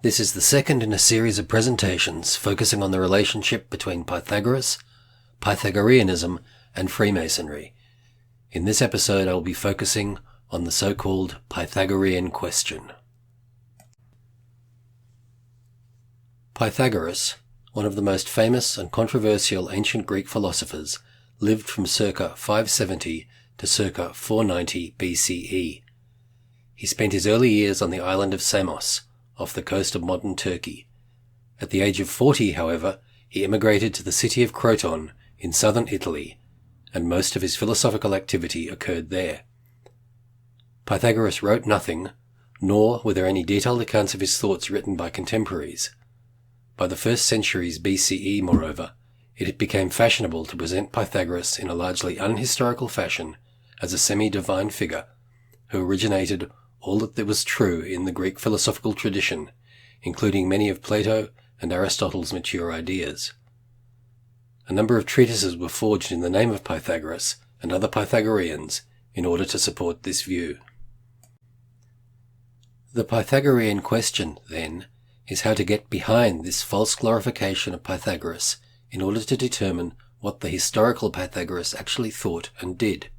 This is the second in a series of presentations focusing on the relationship between Pythagoras, Pythagoreanism, and Freemasonry. In this episode I will be focusing on the so-called Pythagorean Question. Pythagoras, one of the most famous and controversial ancient Greek philosophers, lived from circa 570 to circa 490 BCE. He spent his early years on the island of Samos, off the coast of modern Turkey. At the age of 40, however, he emigrated to the city of Croton in southern Italy, and most of his philosophical activity occurred there. Pythagoras wrote nothing, nor were there any detailed accounts of his thoughts written by contemporaries. By the first centuries BCE, moreover, it became fashionable to present Pythagoras in a largely unhistorical fashion as a semi-divine figure who originated all that was true in the Greek philosophical tradition, including many of Plato and Aristotle's mature ideas. A number of treatises were forged in the name of Pythagoras and other Pythagoreans in order to support this view. The Pythagorean question, then, is how to get behind this false glorification of Pythagoras in order to determine what the historical Pythagoras actually thought and did.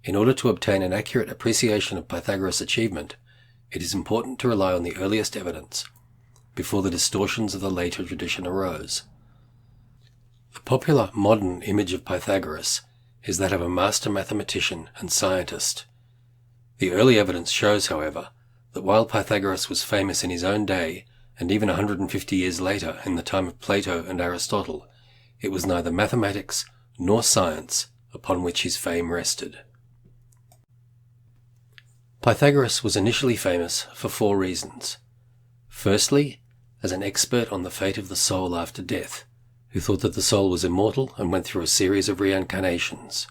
In order to obtain an accurate appreciation of Pythagoras' achievement, it is important to rely on the earliest evidence, before the distortions of the later tradition arose. The popular modern image of Pythagoras is that of a master mathematician and scientist. The early evidence shows, however, that while Pythagoras was famous in his own day, and even 150 years later in the time of Plato and Aristotle, it was neither mathematics nor science upon which his fame rested. Pythagoras was initially famous for four reasons. Firstly, as an expert on the fate of the soul after death, who thought that the soul was immortal and went through a series of reincarnations.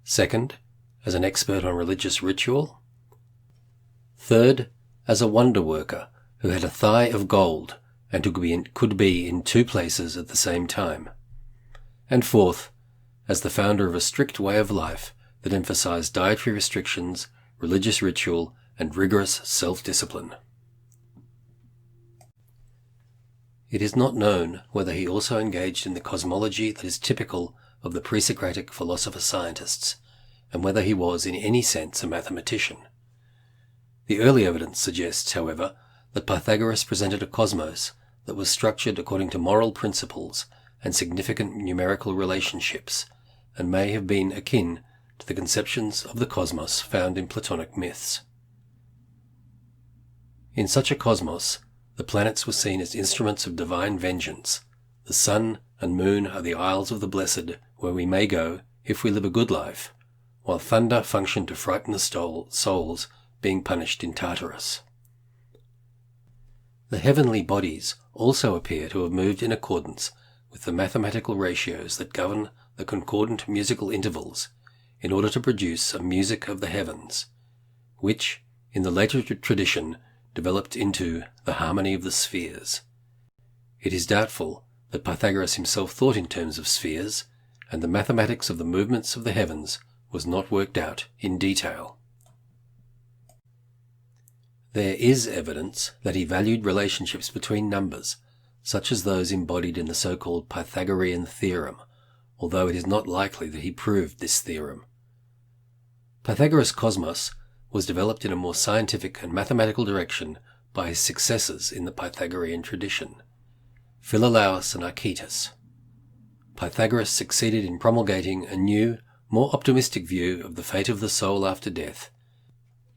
Second, as an expert on religious ritual. Third, as a wonder worker who had a thigh of gold and who could be in two places at the same time. And fourth, as the founder of a strict way of life that emphasized dietary restrictions, religious ritual, and rigorous self-discipline. It is not known whether he also engaged in the cosmology that is typical of the pre-Socratic philosopher-scientists, and whether he was in any sense a mathematician. The early evidence suggests, however, that Pythagoras presented a cosmos that was structured according to moral principles and significant numerical relationships, and may have been akin to the conceptions of the cosmos found in Platonic myths. In such a cosmos, the planets were seen as instruments of divine vengeance. The sun and moon are the isles of the blessed, where we may go if we live a good life, while thunder functioned to frighten the souls being punished in Tartarus. The heavenly bodies also appear to have moved in accordance with the mathematical ratios that govern the concordant musical intervals in order to produce a music of the heavens, which, in the later tradition, developed into the harmony of the spheres. It is doubtful that Pythagoras himself thought in terms of spheres, and the mathematics of the movements of the heavens was not worked out in detail. There is evidence that he valued relationships between numbers, such as those embodied in the so-called Pythagorean Theorem, although it is not likely that he proved this theorem. Pythagoras' cosmos was developed in a more scientific and mathematical direction by his successors in the Pythagorean tradition, Philolaus and Archytas. Pythagoras succeeded in promulgating a new, more optimistic view of the fate of the soul after death,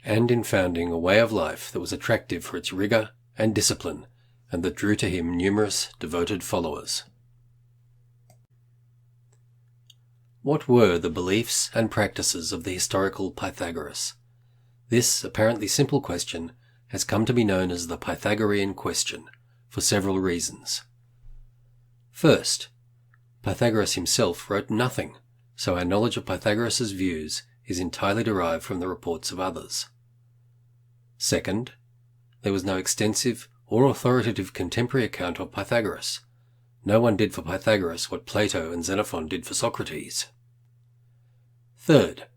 and in founding a way of life that was attractive for its rigor and discipline, and that drew to him numerous devoted followers. What were the beliefs and practices of the historical Pythagoras? This apparently simple question has come to be known as the Pythagorean Question for several reasons. First, Pythagoras himself wrote nothing, so our knowledge of Pythagoras' views is entirely derived from the reports of others. Second, there was no extensive or authoritative contemporary account of Pythagoras. No one did for Pythagoras what Plato and Xenophon did for Socrates. Third,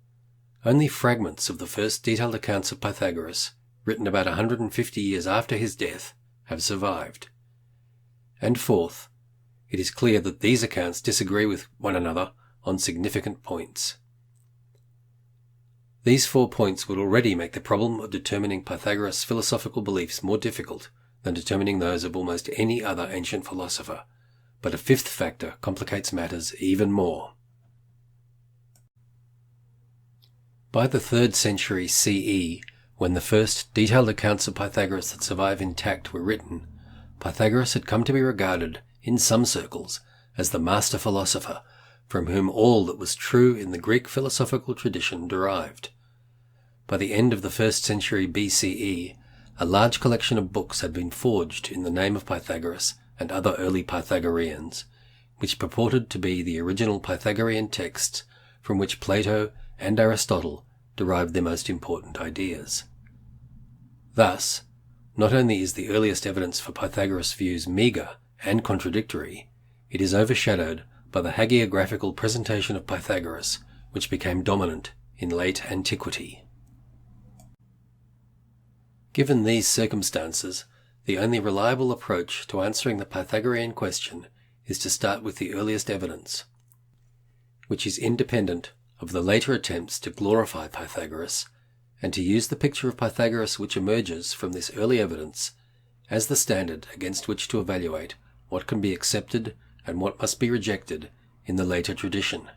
only fragments of the first detailed accounts of Pythagoras written about 150 years after his death, have survived. And fourth, it is clear that these accounts disagree with one another on significant points. These 4 points would already make the problem of determining Pythagoras' philosophical beliefs more difficult than determining those of almost any other ancient philosopher, but a fifth factor complicates matters even more. By the 3rd century CE, when the first detailed accounts of Pythagoras that survive intact were written, Pythagoras had come to be regarded, in some circles, as the master philosopher, from whom all that was true in the Greek philosophical tradition derived. By the end of the 1st century BCE, a large collection of books had been forged in the name of Pythagoras and other early Pythagoreans, which purported to be the original Pythagorean texts from which Plato and Aristotle derived their most important ideas. Thus, not only is the earliest evidence for Pythagoras' views meagre and contradictory, it is overshadowed by the hagiographical presentation of Pythagoras, which became dominant in late antiquity. Given these circumstances, the only reliable approach to answering the Pythagorean question is to start with the earliest evidence, which is independent of the later attempts to glorify Pythagoras, and to use the picture of Pythagoras which emerges from this early evidence as the standard against which to evaluate what can be accepted and what must be rejected in the later tradition.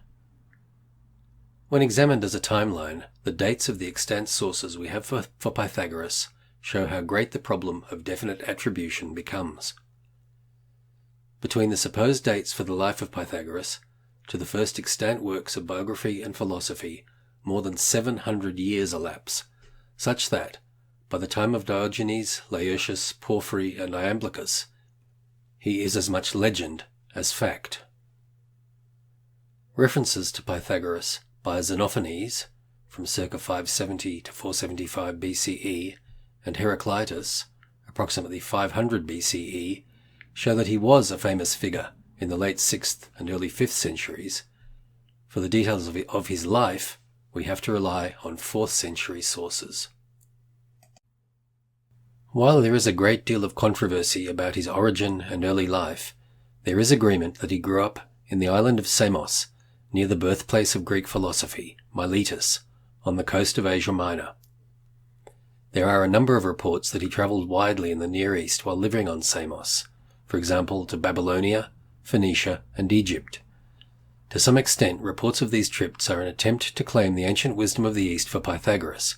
When examined as a timeline, the dates of the extant sources we have for Pythagoras show how great the problem of definite attribution becomes. Between the supposed dates for the life of Pythagoras to the first extant works of biography and philosophy, more than 700 years elapse, such that, by the time of Diogenes, Laertius, Porphyry, and Iamblichus, he is as much legend as fact. References to Pythagoras by Xenophanes, from circa 570 to 475 BCE, and Heraclitus, approximately 500 BCE, show that he was a famous figure in the late 6th and early 5th centuries. For the details of his life, we have to rely on 4th century sources. While there is a great deal of controversy about his origin and early life, there is agreement that he grew up in the island of Samos, near the birthplace of Greek philosophy, Miletus, on the coast of Asia Minor. There are a number of reports that he travelled widely in the Near East while living on Samos, for example to Babylonia, Phoenicia, and Egypt. To some extent, reports of these trips are an attempt to claim the ancient wisdom of the East for Pythagoras,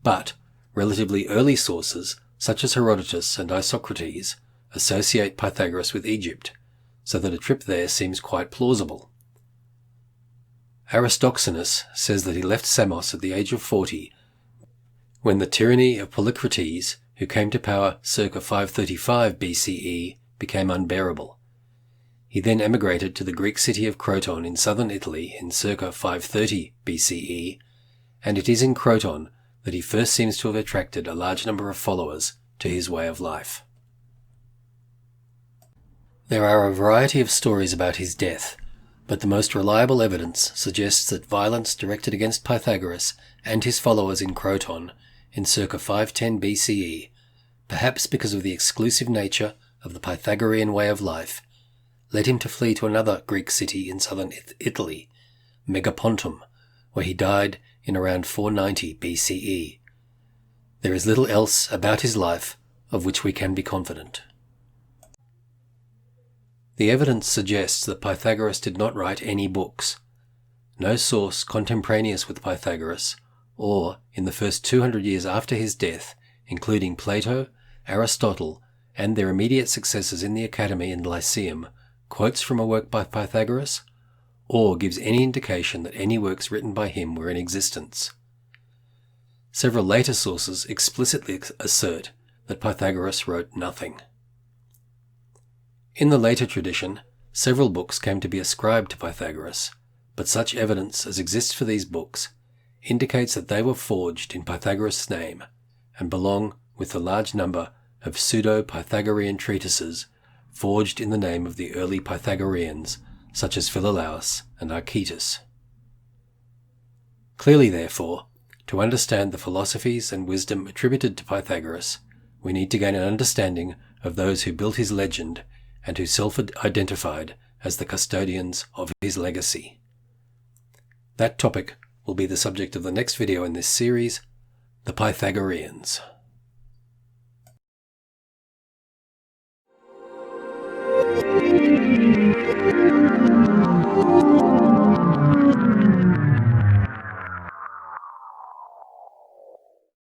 but relatively early sources, such as Herodotus and Isocrates, associate Pythagoras with Egypt, so that a trip there seems quite plausible. Aristoxenus says that he left Samos at the age of 40, when the tyranny of Polycrates, who came to power circa 535 BCE, became unbearable. He then emigrated to the Greek city of Croton in southern Italy in circa 530 BCE, and it is in Croton that he first seems to have attracted a large number of followers to his way of life. There are a variety of stories about his death, but the most reliable evidence suggests that violence directed against Pythagoras and his followers in Croton in circa 510 BCE, perhaps because of the exclusive nature of the Pythagorean way of life, led him to flee to another Greek city in southern Italy, Megapontum, where he died in around 490 BCE. There is little else about his life of which we can be confident. The evidence suggests that Pythagoras did not write any books. No source contemporaneous with Pythagoras, or in the first 200 years after his death, including Plato, Aristotle, and their immediate successors in the Academy and Lyceum, quotes from a work by Pythagoras, or gives any indication that any works written by him were in existence. Several later sources explicitly assert that Pythagoras wrote nothing. In the later tradition, several books came to be ascribed to Pythagoras, but such evidence as exists for these books indicates that they were forged in Pythagoras' name and belong with the large number of pseudo-Pythagorean treatises forged in the name of the early Pythagoreans, such as Philolaus and Archytas. Clearly, therefore, to To understand the philosophies and wisdom attributed to Pythagoras, we need to gain an understanding of those who built his legend and who self-identified as the custodians of his legacy. That topic will be the subject of the next video in this series, the Pythagoreans.